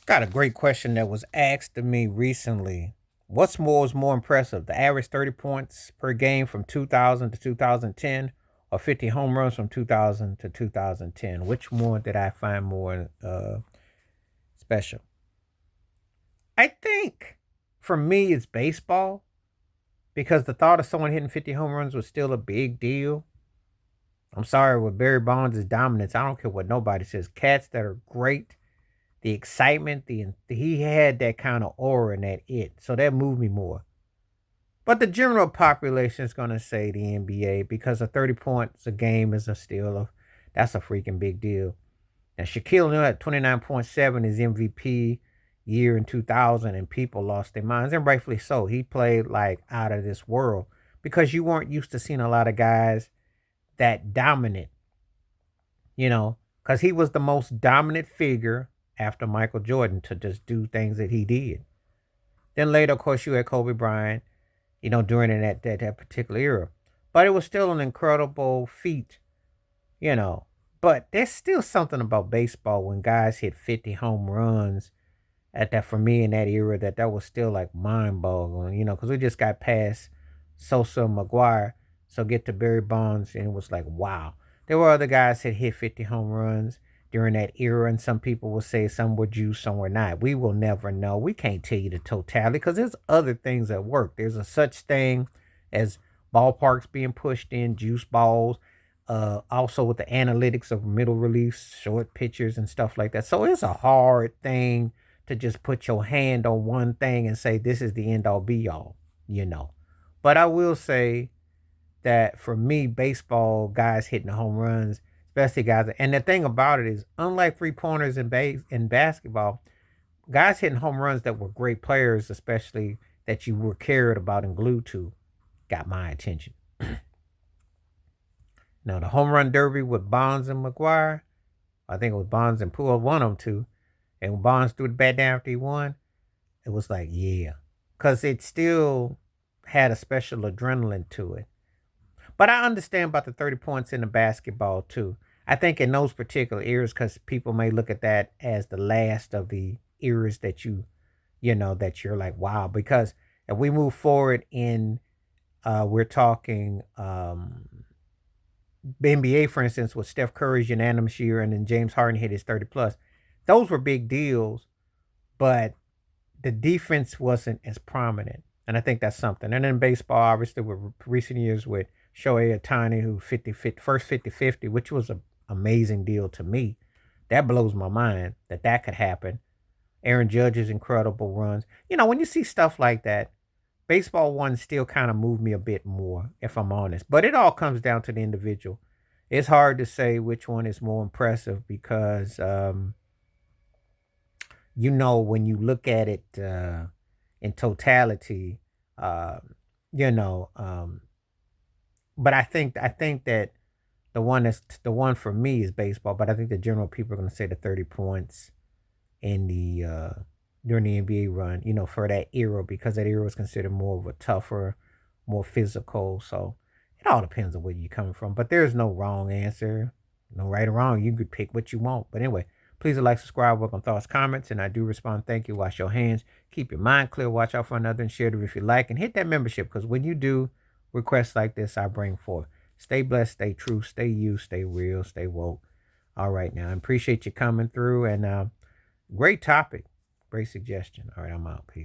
Got a great question that was asked to me recently. What's more was more impressive, the average 30 points per game from 2000 to 2010 or 50 home runs from 2000 to 2010? Which one did I find more special? I think for me it's baseball because the thought of someone hitting 50 home runs was still a big deal. I'm sorry, with Barry Bonds' dominance, I don't care what nobody says. Cats that are great, the excitement, he had that kind of aura and that it. So that moved me more. But the general population is gonna say the NBA because a 30 points a game is a still a that's a freaking big deal. Now Shaquille O'Neal at 29.7 is MVP year in 2000, and people lost their minds, and rightfully so. He played like out of this world because you weren't used to seeing a lot of guys that dominant, because he was the most dominant figure after Michael Jordan to just do things that he did. Then later, of course, you had Kobe Bryant, during that particular era. But it was still an incredible feat, you know. But there's still something about baseball when guys hit 50 home runs at that for me in that era that was still like mind boggling, because we just got past Sosa and McGuire. So get to Barry Bonds and it was like, wow. There were other guys that hit 50 home runs during that era, and some people will say some were juice, some were not. We will never know. We can't tell you the totality because there's other things at work. There's a such thing as ballparks being pushed in, juice balls, also with the analytics of middle reliefs, short pitchers, and stuff like that. So it's a hard thing to just put your hand on one thing and say this is the end all be all, you know. But I will say that for me, baseball guys hitting the home runs, especially guys, and the thing about it is, unlike three pointers in basketball, guys hitting home runs that were great players, especially that you were cared about and glued to, got my attention. Now the home run derby with Bonds and McGuire, I think it was Bonds and Poole, one of them two, and when Bonds threw the bat down after he won, it was like, yeah, because it still had a special adrenaline to it. But I understand about the 30 points in the basketball too. I think in those particular eras, because people may look at that as the last of the eras that that you're like, wow. Because if we move forward in, we're talking NBA, for instance, with Steph Curry's unanimous year and then James Harden hit his 30 plus. Those were big deals, but the defense wasn't as prominent. And I think that's something. And then baseball, obviously, with recent years with Shohei Ohtani, who 50-50, which was an amazing deal to me. That blows my mind that could happen. Aaron Judge's incredible runs. When you see stuff like that, baseball one still kind of moved me a bit more, if I'm honest. But it all comes down to the individual. It's hard to say which one is more impressive because when you look at it in totality, uh, you know, but I think that the one for me is baseball, but I think the general people are going to say the 30 points in the during the NBA run, for that era because that era was considered more of a tougher, more physical. So it all depends on where you're coming from. But there's no wrong answer, no right or wrong. You could pick what you want. But anyway, please like, subscribe, welcome thoughts, comments, and I do respond. Thank you. Wash your hands. Keep your mind clear. Watch out for another and share it if you like. And hit that membership because when you do requests like this, I bring forth. Stay blessed, stay true, stay you, stay real, stay woke. All right, now. I appreciate you coming through and great topic. Great suggestion. All right, I'm out. Peace.